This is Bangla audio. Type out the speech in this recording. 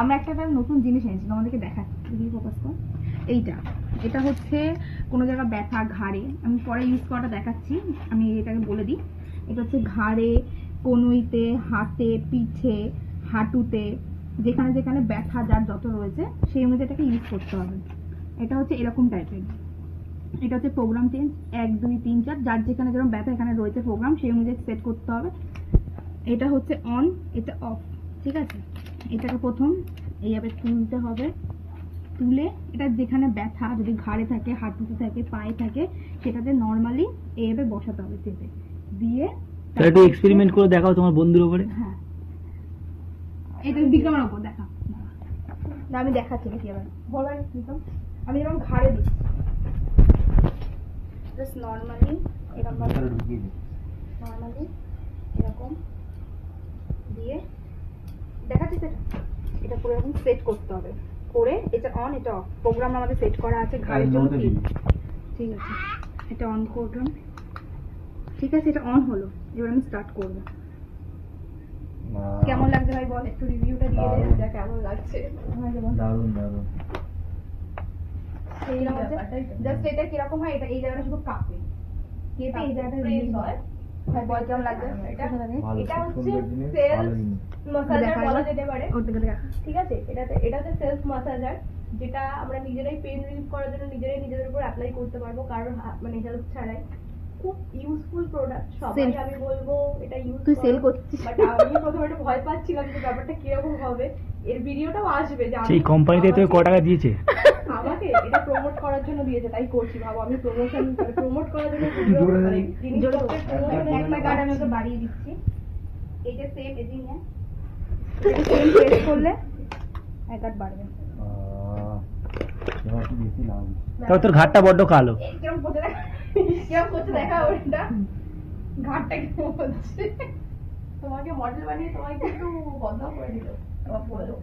আমরা একটা নতুন জিনিস এনেছি তোমাদেরকে দেখাচ্ছি, ফোকাস কর। এটা হচ্ছে কোনো জায়গায় ব্যথা ঘাড়ে, আমি পরে ইউজ করাটা দেখাচ্ছি, আমি এটাকে বলে দিই। এটা হচ্ছে ঘাড়ে, কনুইতে, হাতে, পিঠে, হাঁটুতে, যেখানে যেখানে ব্যথা যার যত রয়েছে সেই অনুযায়ী এটাকে ইউজ করতে হবে। এটা হচ্ছে এরকম টাইপের, এটা হচ্ছে প্রোগ্রাম চেঞ্জ 1 2 3 4, যার যেখানে যেরকম ব্যথা এখানে রয়েছে প্রোগ্রাম সেই অনুযায়ী সেট করতে হবে। এটা হচ্ছে অন, এটা অফ, ঠিক আছে। এটাকে প্রথম এইভাবে তুলতে হবে, তুলে এটা যেখানে ব্যথা যদি ঘাড়ে থাকে, হাঁটুতে থাকে, পায়ে থাকে সেটাতে নর্মালি এইভাবে বসাতে হবে চেপে দিয়ে। তাহলে একটু এক্সপেরিমেন্ট করে দেখাও তোমার বন্ধুর উপরে। হ্যাঁ, এটা বিক্রমের উপর দেখা না, আমি দেখাচ্ছি কি আবার বলবেন বিক্রম। আমি যেরকম ঘাড়ে দিই জাস্ট নর্মালি এরকম নর্মালি এরকম দিয়ে দেখাচ্ছি সেটা। এটা পুরো এরকম সেট করতে হবে, করে এটা অন এটা অফ, প্রোগ্রাম আমাদের সেট করা আছে ঘাড়ের জন্য। ঠিক আছে, এটা অন করলাম, ঠিক আছে, এটা অন হলো। এবার আমি স্টার্ট করব। কেমন লাগছে ভাই বল, একটু রিভিউটা দিয়ে দে, এটা কেমন লাগছে। দারুণ দারুণ। জাস্ট এটা কিরকম হয়, এটা এই জায়গাটা শুধু কাঁপে, কেঁপে এই জায়গাটা রিলিজ হয়। ভাই বল কেমন লাগছে এটা? এটা হচ্ছে সেলফ মাসাজার বলা যেতে পারে, ঠিক আছে। এটা হচ্ছে সেলফ মাসাজার, যেটা আমরা নিজেরাই পেন রিলিফ করার জন্য নিজেদের উপর অ্যাপ্লাই করতে পারবো, কারণ মানে হেল্প ছাড়াই। খুব ইউজফুল প্রোডাক্ট, সবাই আমি বলবো এটা ইউজ। তুই সেল করছিস? বাট আমি প্রথমে একটু ভয় পাচ্ছিলাম যে ব্যাপারটা কিরকম হবে। এর ভিডিওটাও আসবে, যে সেই কোম্পানিতে তুমি ক টাকা দিয়েছে? আমাকে এটা প্রমোট করার জন্য দিয়েছে, তাই করছি। ভাবো আমি প্রমোট করার জন্য একটা গার্ড আমি ওকে বাড়িয়ে দিচ্ছি। এটা সেম এদিকে নিয়ে এটা সেম প্রেস করলে এক গার্ড বাড়বে। তাও তোর ঘাটটা বড্ড কালো। কিরকম করতে দেখা ওটা ঘাটটা কেমন হচ্ছে। তোমাকে মডেল বানিয়ে তোমাকে একটু বন্ধ করে দিল, তোমার বলো।